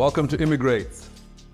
Welcome to Immigreats,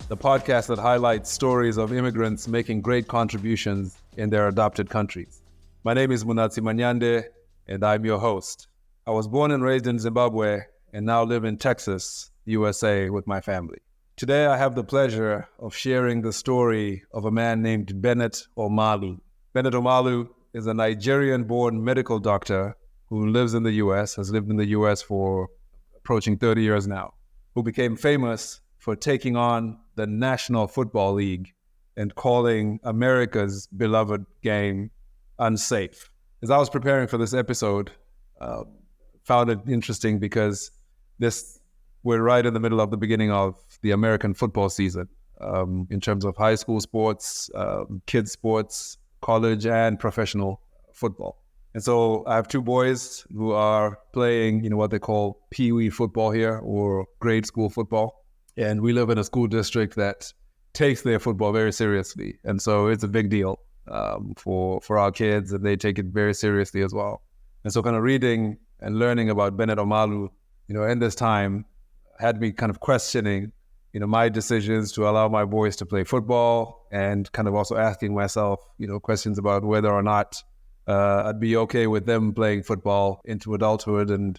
the podcast that highlights stories of immigrants making great contributions in their adopted countries. My name is Munatsi Manyande, and I'm your host. I was born and raised in Zimbabwe and now live in Texas, USA with my family. Today I have the pleasure of sharing the story of a man named Bennet Omalu. Bennet Omalu is a Nigerian-born medical doctor who lives in the US, has lived in the US for approaching 30 years now, who became famous for taking on the National Football League and calling America's beloved game unsafe. As I was preparing for this episode, found it interesting because we're right in the middle of the beginning of the American football season in terms of high school sports, kids sports, college and professional football. And so I have two boys who are playing, what they call pee-wee football here, or grade school football. And we live in a school district that takes their football very seriously. And so it's a big deal for our kids, and they take it very seriously as well. And so kind of reading and learning about Bennet Omalu, in this time had me kind of questioning, my decisions to allow my boys to play football, and kind of also asking myself, questions about whether or not I'd be okay with them playing football into adulthood and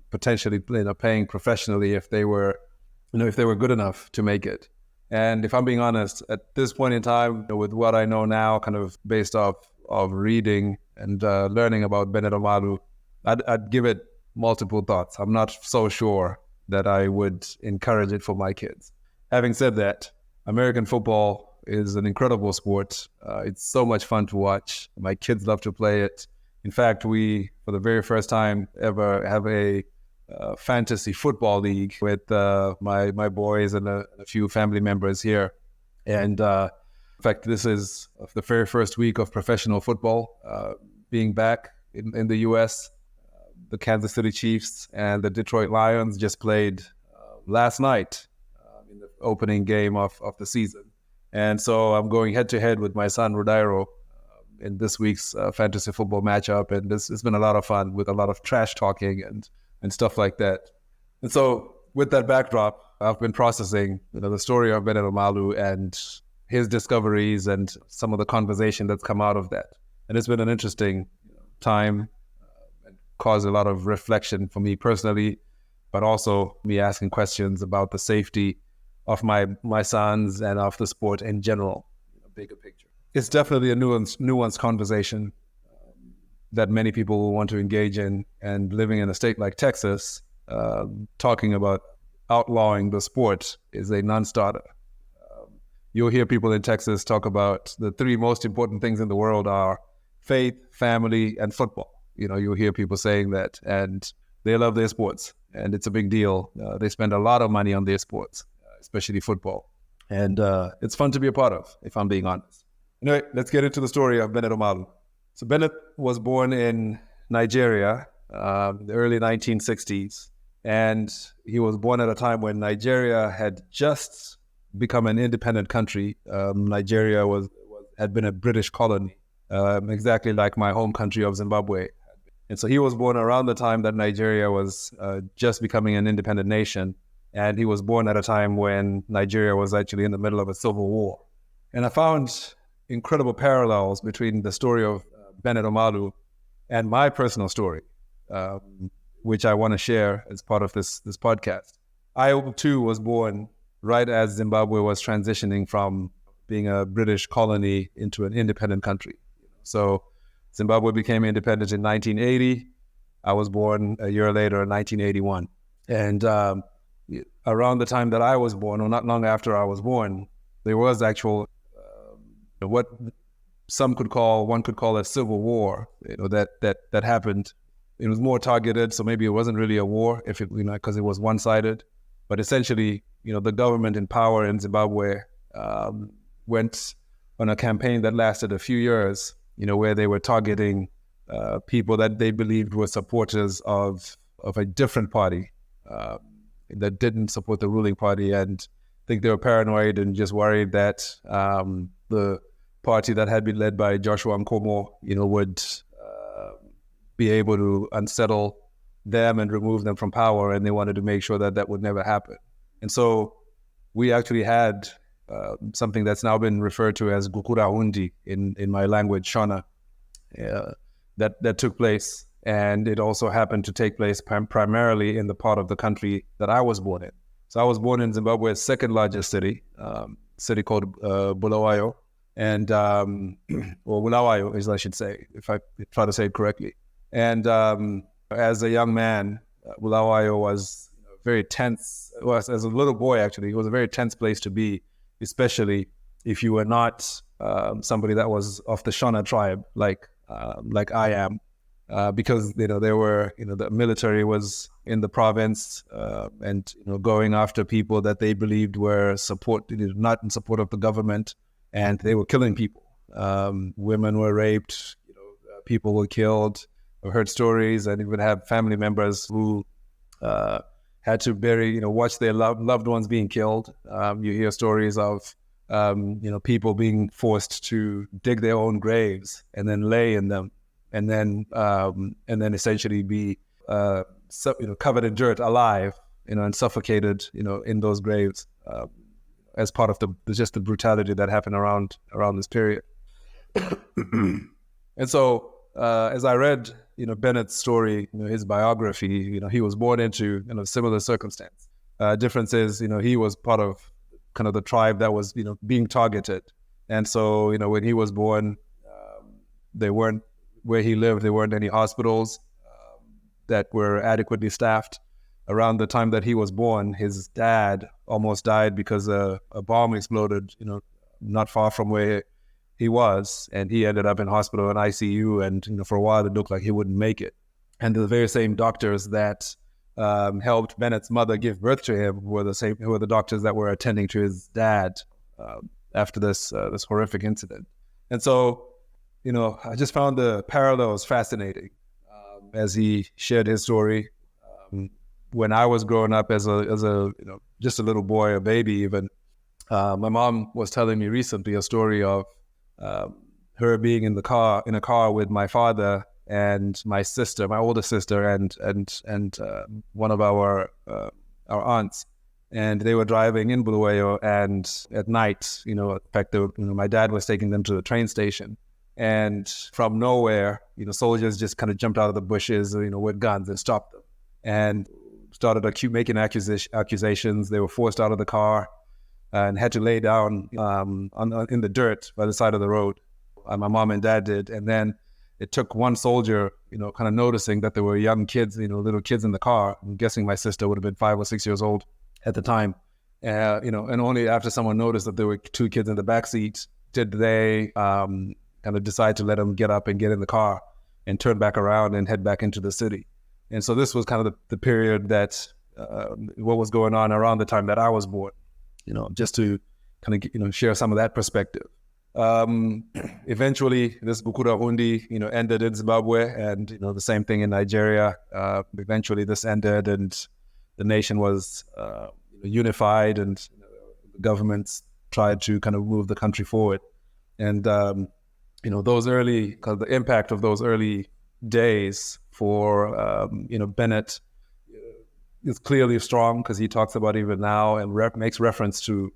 potentially paying professionally if they were good enough to make it. And if I'm being honest, at this point in time, with what I know now, kind of based off of reading and learning about Bennet Omalu, I'd give it multiple thoughts. I'm not so sure that I would encourage it for my kids. Having said that, American football is an incredible sport. It's so much fun to watch. My kids love to play it. In fact, we, for the very first time ever, have a fantasy football league with my boys and a few family members here. And in fact, this is the very first week of professional football being back in the U.S. The Kansas City Chiefs and the Detroit Lions just played last night in the opening game of the season. And so I'm going head-to-head with my son, Rodairo, in this week's fantasy football matchup. And it's been a lot of fun with a lot of trash talking and stuff like that. And so with that backdrop, I've been processing the story of Bennet Omalu and his discoveries and some of the conversation that's come out of that. And it's been an interesting time and caused a lot of reflection for me personally, but also me asking questions about the safety of my sons and of the sport in general, bigger picture. It's definitely a nuanced conversation that many people will want to engage in, and living in a state like Texas, talking about outlawing the sport is a non-starter. You'll hear people in Texas talk about the three most important things in the world are faith, family, and football. You'll hear people saying that, and they love their sports, and it's a big deal. They spend a lot of money on their sports, especially football. And it's fun to be a part of, if I'm being honest. Anyway, let's get into the story of Bennet Omalu. So Bennet was born in Nigeria, the early 1960s. And he was born at a time when Nigeria had just become an independent country. Nigeria had been a British colony, exactly like my home country of Zimbabwe. And so he was born around the time that Nigeria was just becoming an independent nation. And he was born at a time when Nigeria was actually in the middle of a civil war. And I found incredible parallels between the story of Bennet Omalu and my personal story, which I want to share as part of this podcast. I, too, was born right as Zimbabwe was transitioning from being a British colony into an independent country. So Zimbabwe became independent in 1980. I was born a year later in 1981. And around the time that I was born, or not long after I was born, there was actual what one could call a civil war. That happened. It was more targeted, so maybe it wasn't really a war if it because it was one-sided. But essentially, the government in power in Zimbabwe went on a campaign that lasted a few years. Where they were targeting people that they believed were supporters of a different party. That didn't support the ruling party, and I think they were paranoid and just worried that the party that had been led by Joshua Nkomo, would be able to unsettle them and remove them from power, and they wanted to make sure that would never happen. And so we actually had something that's now been referred to as Gukura Hundi in my language, Shona, that took place. And it also happened to take place primarily in the part of the country that I was born in. So I was born in Zimbabwe's second largest city called Bulawayo. And, or Bulawayo, as I should say, if I try to say it correctly. And as a young man, Bulawayo was very tense. Well, as a little boy, actually, it was a very tense place to be, especially if you were not somebody that was of the Shona tribe, like I am, because there were the military was in the province and going after people that they believed were not in support of the government, and they were killing people. Women were raped, people were killed. I've heard stories, and even have family members who had to watch their loved ones being killed. You hear stories of people being forced to dig their own graves and then lay in them, and then essentially be covered in dirt alive, and suffocated, in those graves, as part of the brutality that happened around this period. And so as I read Bennet's story, his biography, he was born into similar circumstance. Difference is, he was part of kind of the tribe that was being targeted, and so when he was born, they weren't where he lived. There weren't any hospitals that were adequately staffed. Around the time that he was born, his dad almost died because a bomb exploded, not far from where he was, and he ended up in hospital in ICU, and for a while it looked like he wouldn't make it. And the very same doctors that helped Bennett's mother give birth to him were the doctors that were attending to his dad after this horrific incident. And so, I just found the parallels fascinating as he shared his story. When I was growing up as a just a little boy, a baby even, my mom was telling me recently a story of her being in a car with my father and my sister, my older sister, and one of our aunts, and they were driving in Bulawayo, and at night, in fact, my dad was taking them to the train station, and from nowhere, soldiers just kind of jumped out of the bushes, with guns and stopped them, and started making accusations. They were forced out of the car and had to lay down in the dirt by the side of the road. My mom and dad did. And then it took one soldier, kind of noticing that there were young kids, little kids in the car. I'm guessing my sister would have been 5 or 6 years old at the time. And only after someone noticed that there were 2 kids in the back seat did they kind of decide to let them get up and get in the car and turn back around and head back into the city. And so this was kind of the period that what was going on around the time that I was born, just to kind of, share some of that perspective. Eventually, this Gukura Hundi, ended in Zimbabwe, and, the same thing in Nigeria. Eventually this ended, and the nation was unified, and the governments tried to kind of move the country forward. And, the impact of those early days for Bennett is clearly strong, because he talks about even now and makes reference to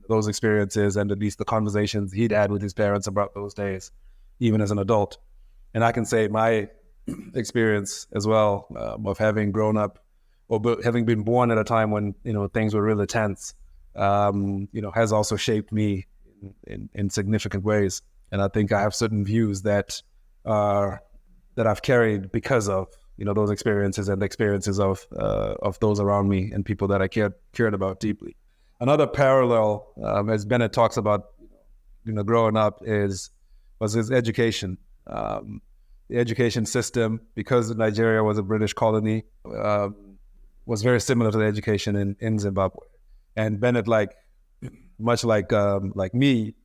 those experiences, and at least the conversations he'd had with his parents about those days, even as an adult. And I can say my experience as well of having grown up, or having been born at a time when things were really tense, has also shaped me in significant ways. And I think I have certain views that I've carried because of those experiences and the experiences of those around me and people that I cared about deeply. Another parallel, as Bennet talks about, growing up, was his education. The education system, because Nigeria was a British colony, was very similar to the education in Zimbabwe. And Bennet, much like me,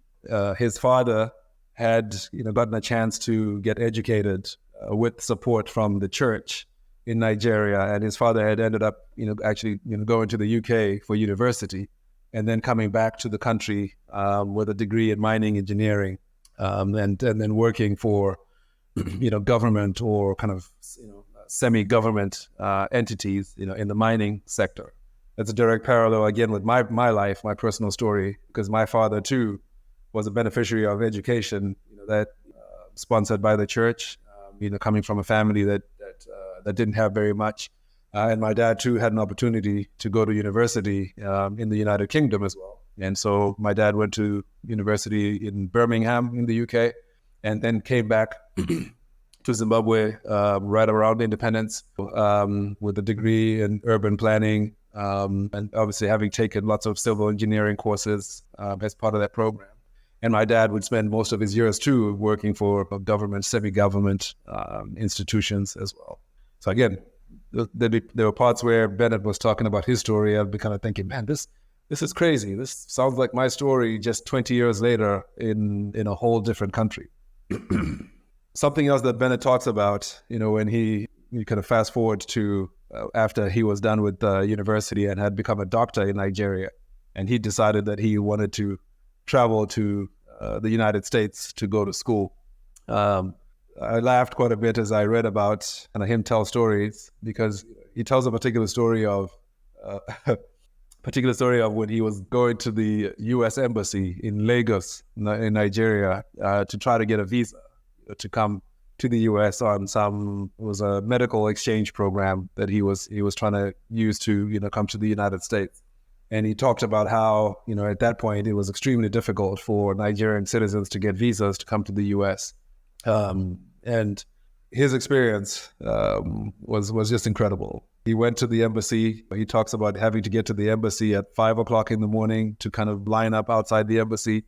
his father had gotten a chance to get educated with support from the church in Nigeria, and his father had ended up actually going to the UK for university, and then coming back to the country with a degree in mining engineering, and then working for government or kind of semi-government entities in the mining sector. that's a direct parallel again with my life, my personal story, because my father too was a beneficiary of education, that sponsored by the church, coming from a family that didn't have very much. And my dad too had an opportunity to go to university in the United Kingdom as well. And so my dad went to university in Birmingham in the UK, and then came back to Zimbabwe right around independence with a degree in urban planning, and obviously having taken lots of civil engineering courses as part of that program. And my dad would spend most of his years too working for government, semi-government institutions as well. So again, there were parts where Bennet was talking about his story. I'd be kind of thinking, man, this is crazy. This sounds like my story just 20 years later in a whole different country. Something else that Bennet talks about, when you kind of fast forward to after he was done with university and had become a doctor in Nigeria, and he decided that he wanted to travel to the United States to go to school. I laughed quite a bit as I read about him tell stories, because he tells a particular story of when he was going to the U.S. Embassy in Lagos, in Nigeria, to try to get a visa to come to the U.S. on it was a medical exchange program that he was trying to use to come to the United States. And he talked about how at that point it was extremely difficult for Nigerian citizens to get visas to come to the U.S. And his experience was just incredible. He went to the embassy. He talks about having to get to the embassy at 5 o'clock in the morning to kind of line up outside the embassy,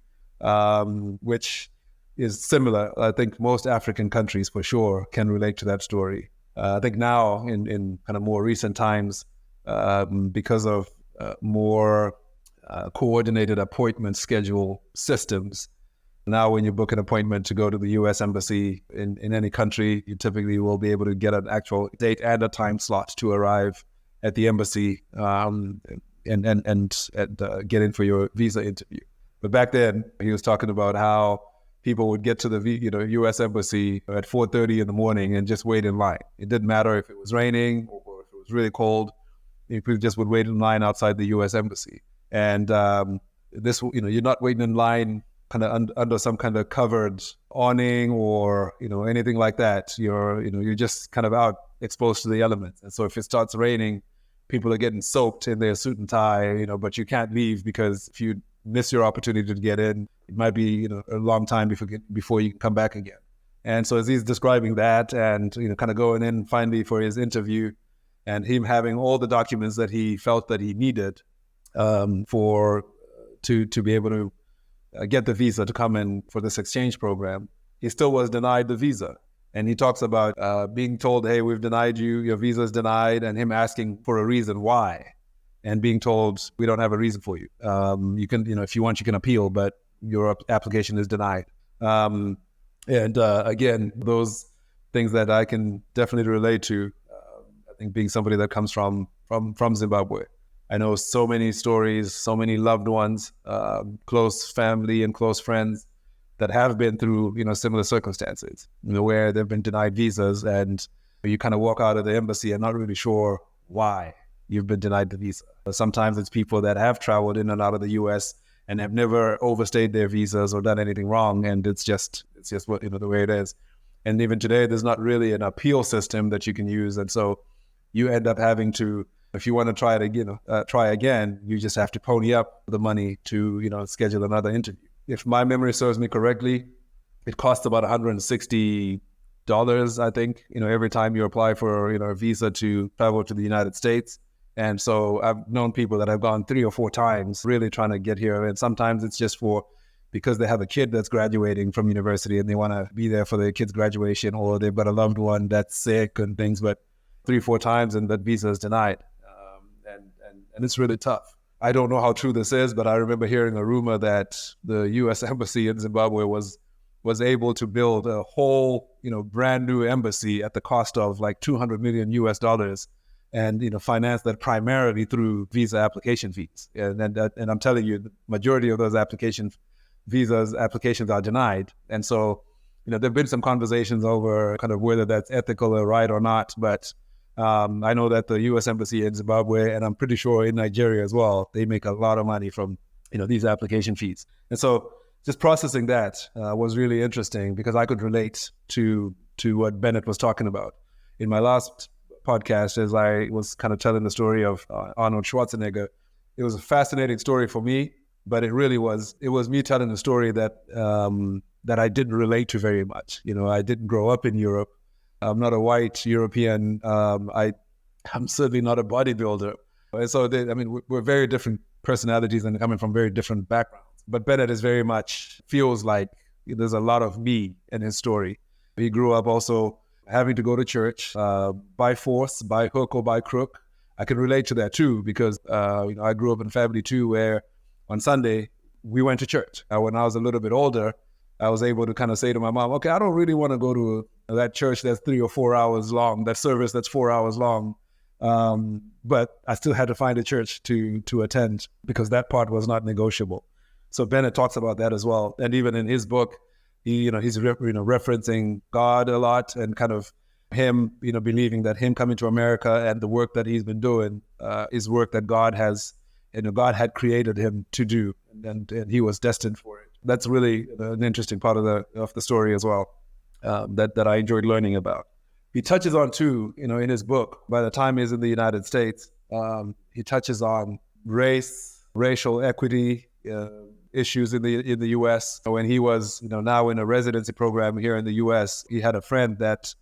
which is similar. I think most African countries for sure can relate to that story. I think now in kind of more recent times, because of more coordinated appointment schedule systems, now when you book an appointment to go to the U.S. Embassy in any country, you typically will be able to get an actual date and a time slot to arrive at the embassy and get in for your visa interview. But back then, he was talking about how people would get to the U.S. Embassy at 4:30 in the morning and just wait in line. It didn't matter if it was raining or if it was really cold. People just would wait in line outside the U.S. Embassy. And you're not waiting in line kind of under some kind of covered awning or anything like that. You're just kind of out exposed to the elements. And so if it starts raining, people are getting soaked in their suit and tie, but you can't leave, because if you miss your opportunity to get in, it might be a long time before you can come back again. And so as he's describing that and kind of going in finally for his interview, and him having all the documents that he felt that he needed to be able to get the visa to come in for this exchange program, he still was denied the visa. And he talks about being told, hey, we've denied you, your visa is denied, and him asking for a reason why, and being told, we don't have a reason for you. You can, if you want, you can appeal, but your application is denied. Again, those things that I can definitely relate to, I think being somebody that comes from Zimbabwe. I know so many stories, so many loved ones, close family and close friends that have been through, similar circumstances, where they've been denied visas, and you kind of walk out of the embassy and not really sure why you've been denied the visa. Sometimes it's people that have traveled in and out of the U.S. and have never overstayed their visas or done anything wrong, and it's just what the way it is. And even today, there's not really an appeal system that you can use, and so you end up having to, if you want to try again, you just have to pony up the money to schedule another interview. If my memory serves me correctly, it costs about $160, I think, every time you apply for a visa to travel to the United States. And so I've known people that have gone 3 or 4 times really trying to get here. And sometimes it's just because they have a kid that's graduating from university and they want to be there for their kid's graduation, or they've got a loved one that's sick and things, but 3 or 4 times and that visa is denied. And it's really tough. I don't know how true this is, but I remember hearing a rumor that the U.S. Embassy in Zimbabwe was able to build a whole, brand new embassy at the cost of like $200 million US, and finance that primarily through visa application fees. And I'm telling you, the majority of those applications are denied. And so, there've been some conversations over kind of whether that's ethical or right or not, but I know that the U.S. Embassy in Zimbabwe, and I'm pretty sure in Nigeria as well, they make a lot of money from these application fees. And so just processing that was really interesting because I could relate to what Bennet was talking about. In my last podcast, as I was kind of telling the story of Arnold Schwarzenegger, it was a fascinating story for me, but it was me telling a story that that I didn't relate to very much. I didn't grow up in Europe. I'm not a white European. I'm certainly not a bodybuilder. And so, we're very different personalities and coming from very different backgrounds. But Bennet is very much feels like there's a lot of me in his story. He grew up also having to go to church by force, by hook or by crook. I can relate to that too because I grew up in a family too where on Sunday we went to church. When I was a little bit older, I was able to kind of say to my mom, okay, I don't really want to go to that church that's 3 or 4 hours long, that service that's 4 hours long. But I still had to find a church to attend because that part was not negotiable. So Bennet talks about that as well. And even in his book, he's referencing God a lot and kind of him, believing that him coming to America and the work that he's been doing is work that God had created him to do, and he was destined for it. That's really an interesting part of the story as well that I enjoyed learning about. He touches on too, in his book. By the time he's in the United States, he touches on racial equity issues in the U.S. When he was, now in a residency program here in the U.S., he had a friend that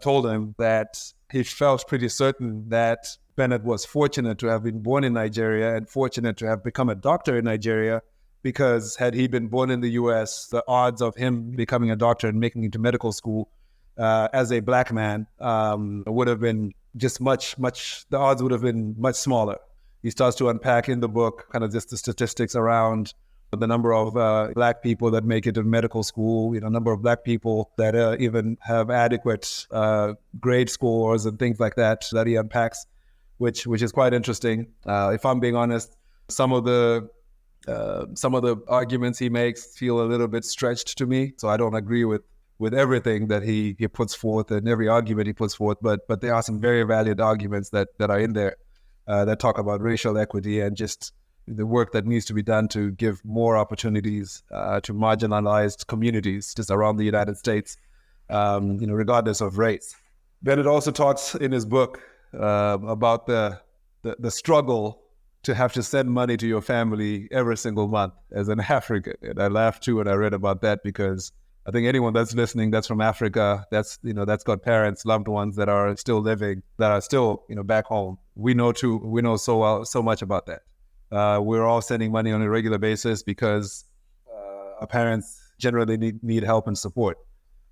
told him that he felt pretty certain that Bennet was fortunate to have been born in Nigeria and fortunate to have become a doctor in Nigeria, because had he been born in the U.S., the odds of him becoming a doctor and making it to medical school as a black man would have been just the odds would have been much smaller. He starts to unpack in the book kind of just the statistics around the number of black people that make it to medical school, number of black people that even have adequate grade scores and things like that he unpacks, which is quite interesting. If I'm being honest, some of the arguments he makes feel a little bit stretched to me, so I don't agree with everything that he puts forth and every argument he puts forth, but there are some very valid arguments that are in there that talk about racial equity and just the work that needs to be done to give more opportunities to marginalized communities just around the United States, regardless of race. Bennet also talks in his book about the struggle to have to send money to your family every single month as an African. And I laughed too when I read about that, because I think anyone that's listening that's from Africa, that's got parents, loved ones that are still living, that are still back home. We know so much about that. We're all sending money on a regular basis because our parents generally need help and support.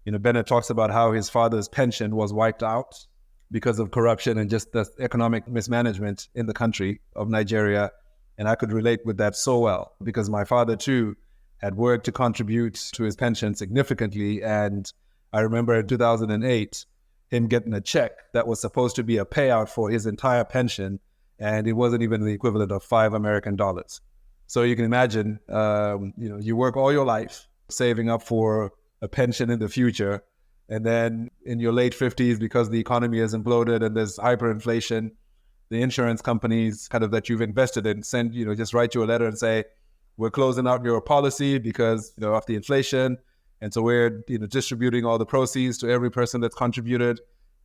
Bennet talks about how his father's pension was wiped out because of corruption and just the economic mismanagement in the country of Nigeria. And I could relate with that so well, because my father too had worked to contribute to his pension significantly. And I remember in 2008, him getting a check that was supposed to be a payout for his entire pension, and it wasn't even the equivalent of $5 American. So you can imagine, you work all your life saving up for a pension in the future, and then in your late 50s, because the economy has imploded and there's hyperinflation, the insurance companies kind of that you've invested in just write you a letter and say, we're closing out your policy because of the inflation, and so we're distributing all the proceeds to every person that's contributed.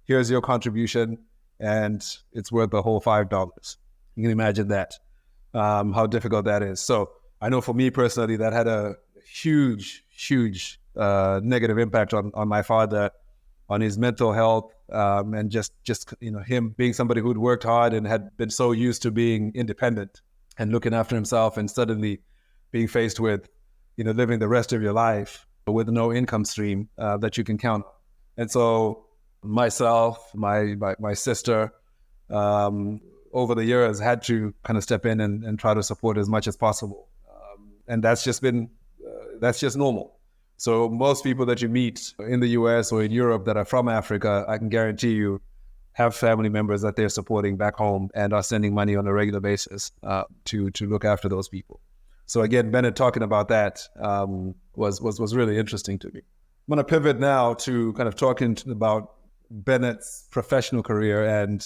Here's your contribution, and it's worth the whole $5. You can imagine that, how difficult that is. So I know for me personally, that had a huge negative impact on my father, on his mental health, and just him being somebody who'd worked hard and had been so used to being independent and looking after himself, and suddenly being faced with living the rest of your life with no income stream that you can count on. And so myself, my sister, over the years had to kind of step in and try to support as much as possible. And that's just normal. So most people that you meet in the US or in Europe that are from Africa, I can guarantee you have family members that they're supporting back home and are sending money on a regular basis to look after those people. So again, Bennet talking about that was really interesting to me. I'm going to pivot now to kind of talking about Bennett's professional career and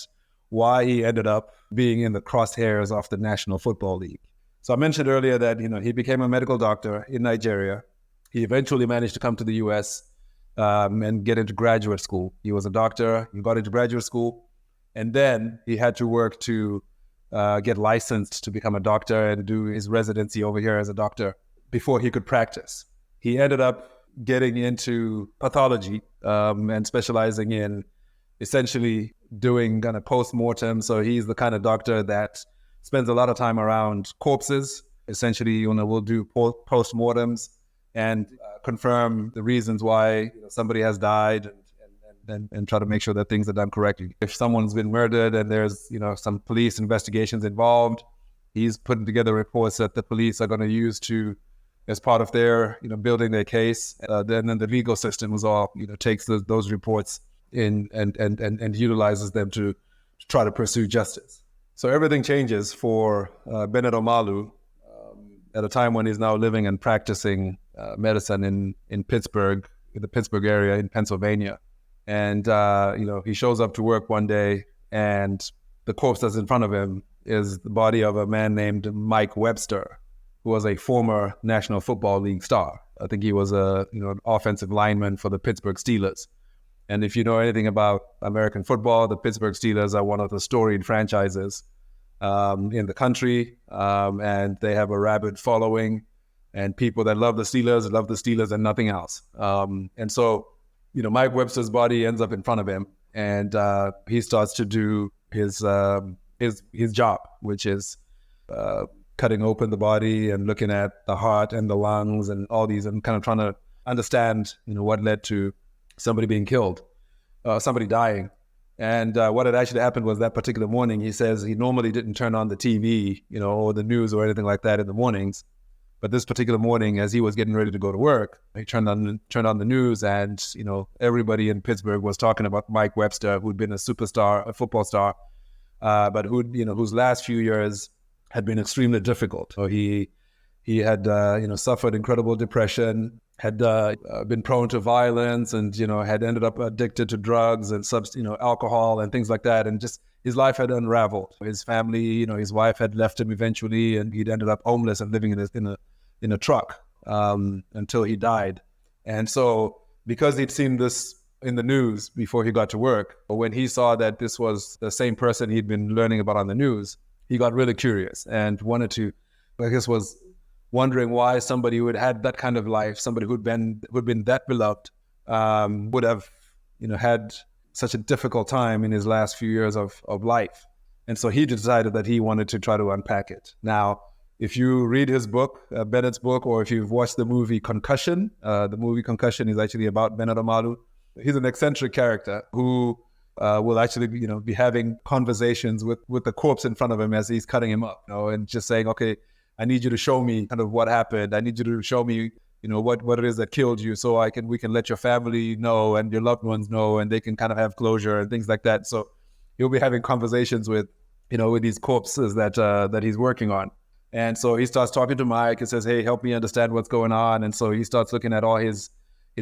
why he ended up being in the crosshairs of the National Football League. So I mentioned earlier that, he became a medical doctor in Nigeria. He eventually managed to come to the US and get into graduate school. He was a doctor, he got into graduate school, and then he had to work to get licensed to become a doctor and do his residency over here as a doctor before he could practice. He ended up getting into pathology and specializing in essentially doing kind of post-mortem. So he's the kind of doctor that spends a lot of time around corpses. Essentially, we'll do post-mortems and confirm the reasons why somebody has died and try to make sure that things are done correctly. If someone's been murdered and there's, some police investigations involved, he's putting together reports that the police are going to use as part of their, building their case. Then the legal system is all, takes those reports in and utilizes them to try to pursue justice. So everything changes for Bennet Omalu at a time when he's now living and practicing medicine in Pittsburgh, in the Pittsburgh area in Pennsylvania. And, he shows up to work one day and the corpse that's in front of him is the body of a man named Mike Webster, who was a former National Football League star. I think he was an offensive lineman for the Pittsburgh Steelers. And if you know anything about American football, the Pittsburgh Steelers are one of the storied franchises in the country. And they have a rabid following and people that love the Steelers and nothing else. And so, Mike Webster's body ends up in front of him and he starts to do his job, which is cutting open the body and looking at the heart and the lungs and all these and kind of trying to understand, what led to somebody being killed, somebody dying. And what had actually happened was that particular morning, he says he normally didn't turn on the TV, or the news or anything like that in the mornings. But this particular morning, as he was getting ready to go to work, he turned on the news and, everybody in Pittsburgh was talking about Mike Webster, who'd been a superstar, a football star, but whose last few years had been extremely difficult. So he had, suffered incredible depression, had been prone to violence and, had ended up addicted to drugs and alcohol and things like that. And just his life had unraveled. His family, his wife had left him eventually and he'd ended up homeless and living in a truck until he died. And so because he'd seen this in the news before he got to work, when he saw that this was the same person he'd been learning about on the news, he got really curious and was wondering why somebody who had had that kind of life, somebody who'd been that beloved, would have, had such a difficult time in his last few years of life. And so he decided that he wanted to try to unpack it. Now, if you read his book, Bennett's book, or if you've watched the movie Concussion, the movie Concussion is actually about Bennet Omalu. He's an eccentric character who will actually, be having conversations with the corpse in front of him as he's cutting him up, and just saying, okay, I need you to show me kind of what happened. I need you to show me, what it is that killed you so we can let your family know and your loved ones know and they can kind of have closure and things like that. So he'll be having conversations with these corpses that he's working on. And so he starts talking to Mike and says, hey, help me understand what's going on. And so he starts looking at all his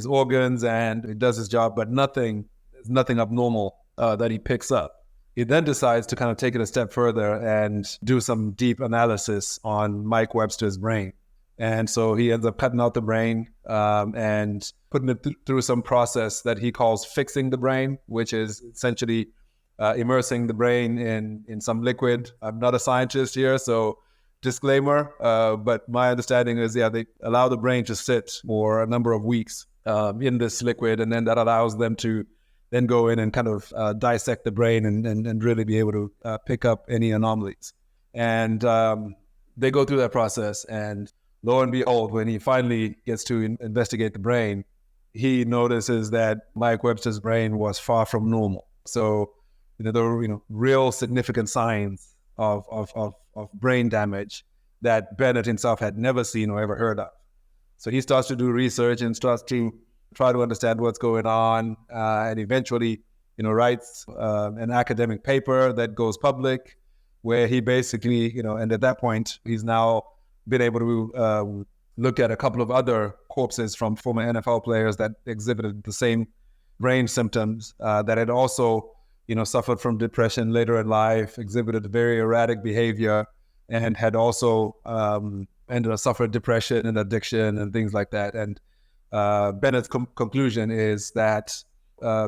organs and he does his job, but there's nothing abnormal that he picks up. He then decides to kind of take it a step further and do some deep analysis on Mike Webster's brain. And so he ends up cutting out the brain and putting it through some process that he calls fixing the brain, which is essentially immersing the brain in some liquid. I'm not a scientist here, so disclaimer, but my understanding is, they allow the brain to sit for a number of weeks in this liquid, and then that allows them to then go in and kind of dissect the brain and really be able to pick up any anomalies. And they go through that process, and lo and behold, when he finally gets to investigate the brain, he notices that Mike Webster's brain was far from normal. So, there were, real significant signs of brain damage that Bennet himself had never seen or ever heard of. So he starts to do research and starts to try to understand what's going on, and eventually, writes an academic paper that goes public, where he basically, and at that point, he's now been able to look at a couple of other corpses from former NFL players that exhibited the same brain symptoms, that had also, suffered from depression later in life, exhibited very erratic behavior, and had also ended up suffering depression and addiction and things like that. And Bennett's conclusion is that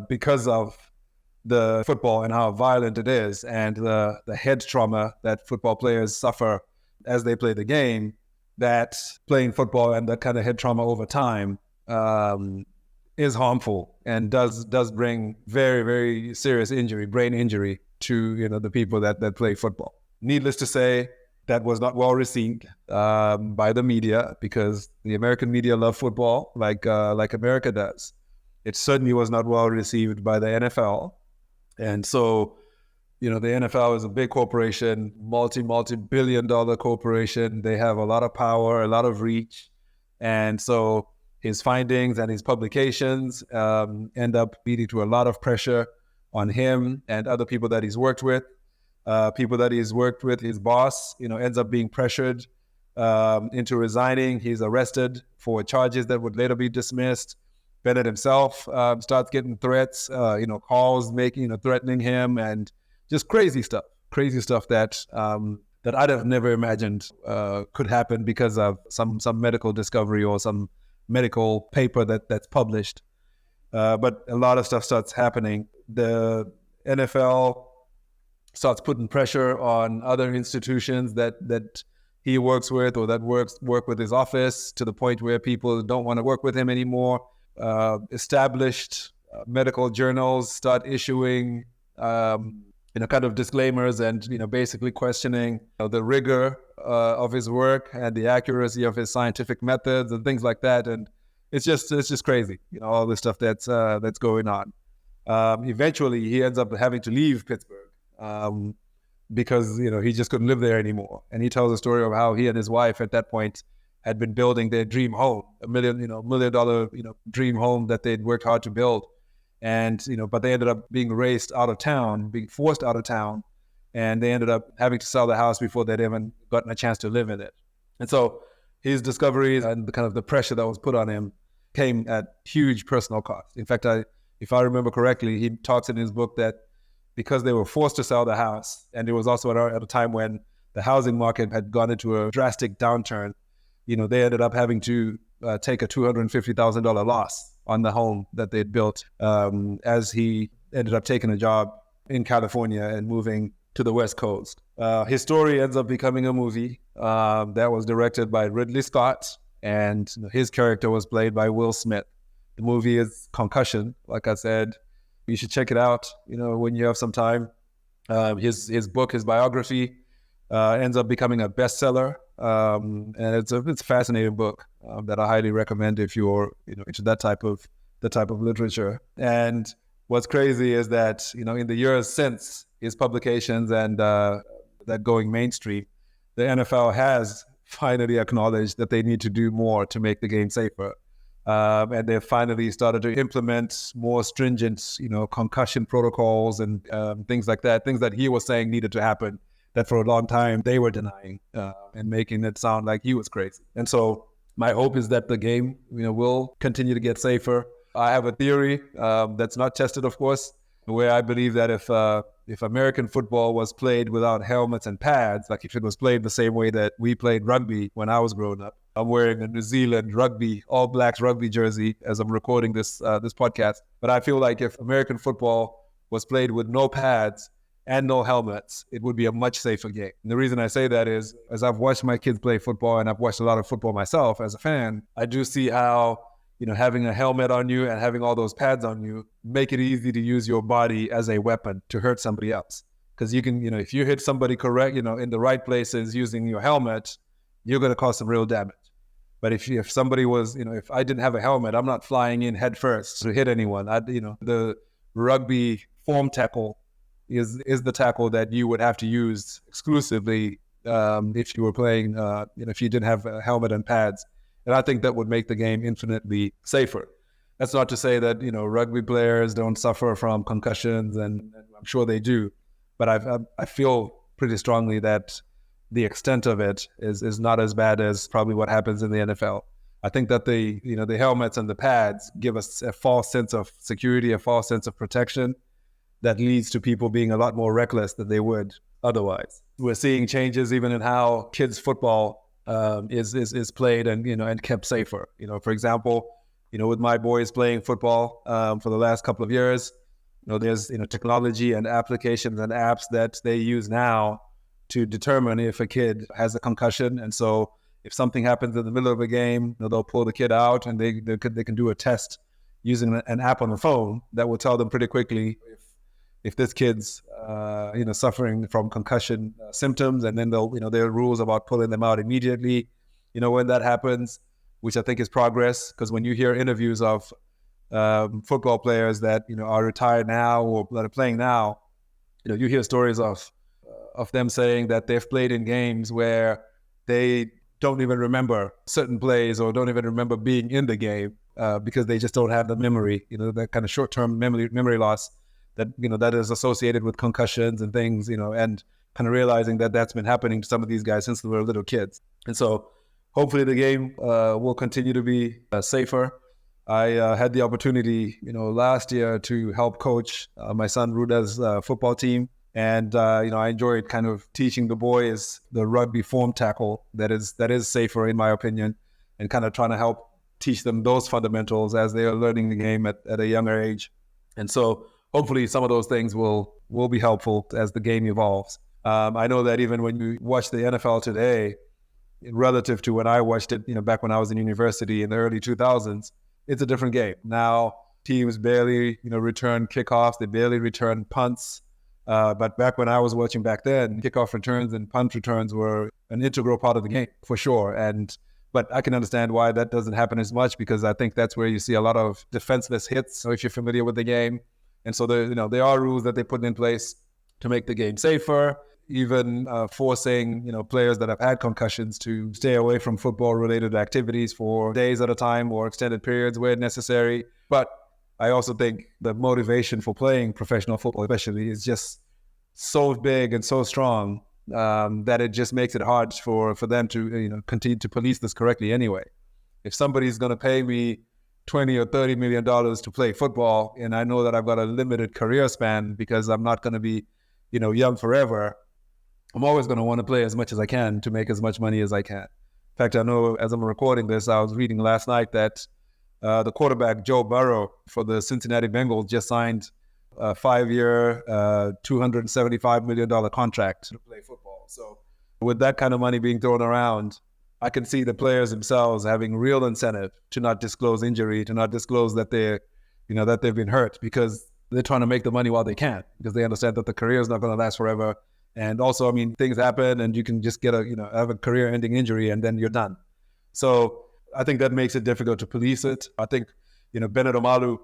because of the football and how violent it is, and the head trauma that football players suffer as they play the game, that playing football and that kind of head trauma over time is harmful and does bring very, very serious injury, brain injury to the people that play football. Needless to say, that was not well received by the media, because the American media love football like America does. It certainly was not well received by the NFL. And so, the NFL is a big corporation, multi-billion-dollar corporation. They have a lot of power, a lot of reach. And so his findings and his publications end up leading to a lot of pressure on him and other people that he's worked with. His boss, ends up being pressured into resigning. He's arrested for charges that would later be dismissed. Bennet himself starts getting threats, calls threatening him, and just crazy stuff that I'd have never imagined could happen because of some medical discovery or some medical paper that's published. But a lot of stuff starts happening. The NFL starts putting pressure on other institutions that he works with or that work with his office, to the point where people don't want to work with him anymore. Established medical journals start issuing kind of disclaimers and basically questioning the rigor of his work and the accuracy of his scientific methods and things like that. And it's just crazy, all this stuff that's going on. Eventually, he ends up having to leave Pittsburgh because he just couldn't live there anymore. And he tells a story of how he and his wife at that point had been building their dream home, a $1 million dream home that they'd worked hard to build. And, but they ended up being forced out of town, and they ended up having to sell the house before they'd even gotten a chance to live in it. And so his discoveries and the kind of the pressure that was put on him came at huge personal cost. In fact, if I remember correctly, he talks in his book that because they were forced to sell the house, and it was also at a time when the housing market had gone into a drastic downturn, they ended up having to take a $250,000 loss on the home that they'd built as he ended up taking a job in California and moving to the West Coast. His story ends up becoming a movie that was directed by Ridley Scott, and his character was played by Will Smith. The movie is Concussion. Like I said, you should check it out, when you have some time. His book, his biography, ends up becoming a bestseller. And it's a fascinating book that I highly recommend if you're into that type of literature. And what's crazy is that in the years since his publications and that going mainstream, the NFL has finally acknowledged that they need to do more to make the game safer, and they've finally started to implement more stringent concussion protocols and things like that, things that he was saying needed to happen, that for a long time they were denying and making it sound like he was crazy. And so my hope is that the game, will continue to get safer. I have a theory that's not tested, of course, where I believe that if American football was played without helmets and pads, like if it was played the same way that we played rugby when I was growing up. I'm wearing a New Zealand rugby, All Blacks rugby jersey as I'm recording this podcast. But I feel like if American football was played with no pads and no helmets, it would be a much safer game. And the reason I say that is, as I've watched my kids play football, and I've watched a lot of football myself as a fan, I do see how, having a helmet on you and having all those pads on you make it easy to use your body as a weapon to hurt somebody else. Because you can, if you hit somebody correct, in the right places using your helmet, you're going to cause some real damage. But if somebody was, if I didn't have a helmet, I'm not flying in head first to hit anyone. The rugby form tackle is the tackle that you would have to use exclusively if you were playing, if you didn't have a helmet and pads. And I think that would make the game infinitely safer. That's not to say that, rugby players don't suffer from concussions, and I'm sure they do. But I feel pretty strongly that the extent of it is not as bad as probably what happens in the NFL. I think that the helmets and the pads give us a false sense of security, a false sense of protection that leads to people being a lot more reckless than they would otherwise. We're seeing changes even in how kids football is played and kept safer. For example, with my boys playing football for the last couple of years, there's technology and applications and apps that they use now to determine if a kid has a concussion. And so if something happens in the middle of a game, they'll pull the kid out and they can do a test using an app on the phone that will tell them pretty quickly if this kid's suffering from concussion symptoms, and then there are rules about pulling them out immediately. When that happens, which I think is progress, because when you hear interviews of football players that are retired now or that are playing now, you hear stories of them saying that they've played in games where they don't even remember certain plays or don't even remember being in the game because they just don't have the memory, that kind of short-term memory loss that is associated with concussions and things, and kind of realizing that that's been happening to some of these guys since they were little kids. And so hopefully the game will continue to be safer. I had the opportunity, last year to help coach my son Ruda's football team. And, I enjoyed kind of teaching the boys the rugby form tackle that is safer, in my opinion, and kind of trying to help teach them those fundamentals as they are learning the game at a younger age. And so hopefully some of those things will be helpful as the game evolves. I know that even when you watch the NFL today, relative to when I watched it, back when I was in university in the early 2000s, it's a different game. Now teams barely, return kickoffs. They barely return punts. But back when I was watching back then, kickoff returns and punt returns were an integral part of the game for sure. But I can understand why that doesn't happen as much, because I think that's where you see a lot of defenseless hits, if you're familiar with the game. And so there are rules that they put in place to make the game safer, even forcing players that have had concussions to stay away from football-related activities for days at a time or extended periods where necessary. But I also think the motivation for playing professional football especially is just so big and so strong that it just makes it hard for them to continue to police this correctly anyway. If somebody's going to pay me $20 or $30 million to play football, and I know that I've got a limited career span because I'm not going to be young forever, I'm always going to want to play as much as I can to make as much money as I can. In fact, I know as I'm recording this, I was reading last night that the quarterback, Joe Burrow, for the Cincinnati Bengals just signed a 5-year, $275 million contract to play football. So with that kind of money being thrown around, I can see the players themselves having real incentive to not disclose injury, to not disclose that that they've been hurt, because they're trying to make the money while they can, because they understand that the career is not going to last forever. And also, things happen and you can just get have a career-ending injury and then you're done. So I think that makes it difficult to police it. I think, Bennet Omalu,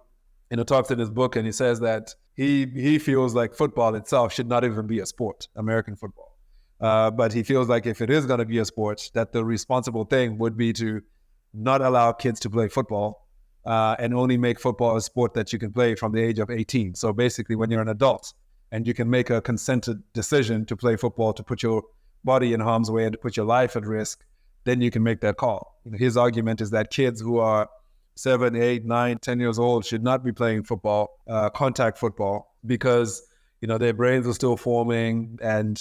talks in his book, and he says that he feels like football itself should not even be a sport, American football. But he feels like if it is going to be a sport, that the responsible thing would be to not allow kids to play football and only make football a sport that you can play from the age of 18. So basically, when you're an adult and you can make a consented decision to play football, to put your body in harm's way and to put your life at risk, then you can make that call. His argument is that kids who are 7, 8, 9, 10 years old should not be playing football, contact football, because their brains are still forming, and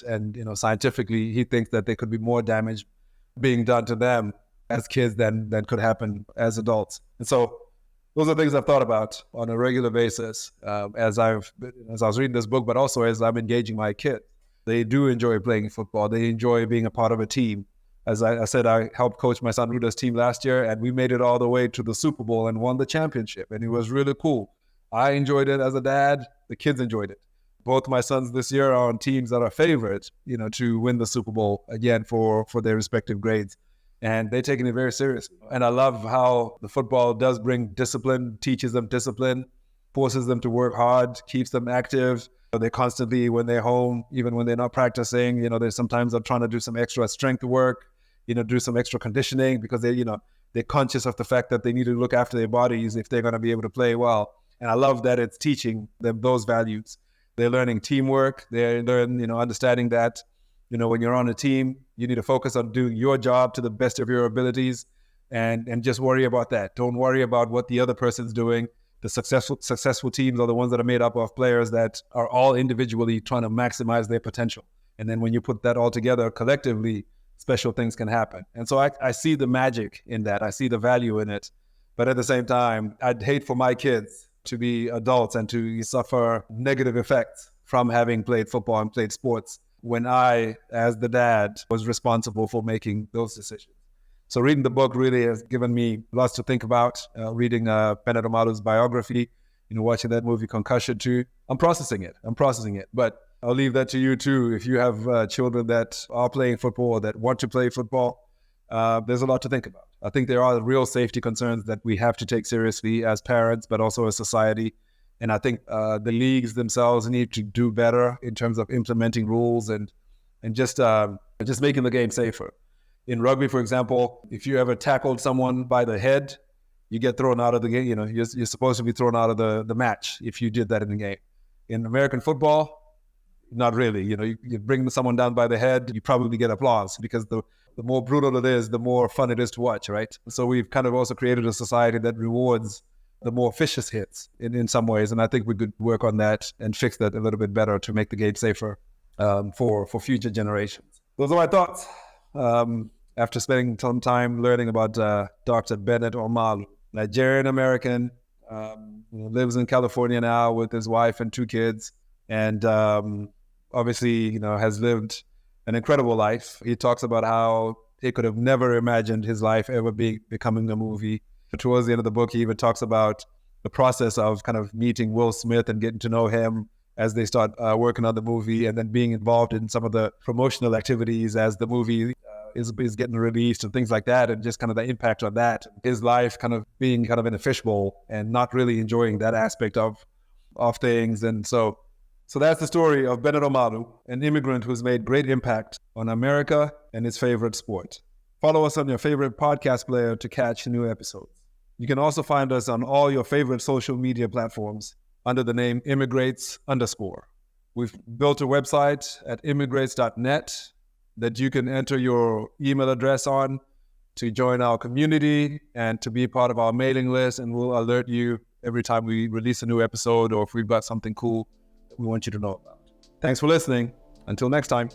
scientifically he thinks that there could be more damage being done to them as kids than could happen as adults. And so those are things I've thought about on a regular basis as I was reading this book, but also as I'm engaging my kids. They do enjoy playing football. They enjoy being a part of a team. As I said, I helped coach my son Ruda's team last year, and we made it all the way to the Super Bowl and won the championship, and it was really cool. I enjoyed it as a dad. The kids enjoyed it. Both my sons this year are on teams that are favored, to win the Super Bowl again for their respective grades, and they're taking it very seriously. And I love how the football does bring discipline, teaches them discipline, forces them to work hard, keeps them active. They constantly, when they're home, even when they're not practicing, they sometimes are trying to do some extra strength work, do some extra conditioning, because they're conscious of the fact that they need to look after their bodies if they're going to be able to play well. And I love that it's teaching them those values. They're learning teamwork. They're learning, understanding that, when you're on a team, you need to focus on doing your job to the best of your abilities. and just worry about that. Don't worry about what the other person's doing. The successful teams are the ones that are made up of players that are all individually trying to maximize their potential. And then when you put that all together collectively, special things can happen. And so I see the magic in that. I see the value in it. But at the same time, I'd hate for my kids to be adults and to suffer negative effects from having played football and played sports when I, as the dad, was responsible for making those decisions. So reading the book really has given me lots to think about. Reading Bennet Omalu's biography, watching that movie Concussion too. I'm processing it. But I'll leave that to you too. If you have children that are playing football or that want to play football, there's a lot to think about. I think there are real safety concerns that we have to take seriously as parents, but also as society. And I think the leagues themselves need to do better in terms of implementing rules and just making the game safer. In rugby, for example, if you ever tackled someone by the head, you get thrown out of the game. You're supposed to be thrown out of the match if you did that in the game. In American football, not really. You bring someone down by the head, you probably get applause because the more brutal it is, the more fun it is to watch, right? So we've kind of also created a society that rewards the more vicious hits in some ways. And I think we could work on that and fix that a little bit better to make the game safer for future generations. Those are my thoughts. After spending some time learning about Dr. Bennet Omalu, Nigerian-American, lives in California now with his wife and 2 kids, and obviously, has lived an incredible life. He talks about how he could have never imagined his life ever becoming a movie. Towards the end of the book, he even talks about the process of kind of meeting Will Smith and getting to know him as they start working on the movie, and then being involved in some of the promotional activities as the movie is getting released and things like that, and just kind of the impact on that. His life kind of being kind of in a fishbowl and not really enjoying that aspect of things. And so that's the story of Bennet Omalu, an immigrant who's made great impact on America and his favorite sport. Follow us on your favorite podcast player to catch new episodes. You can also find us on all your favorite social media platforms under the name Immigreats _. We've built a website at immigreats.net that you can enter your email address on to join our community and to be part of our mailing list, and we'll alert you every time we release a new episode or if we've got something cool that we want you to know about. Thanks for listening. Until next time.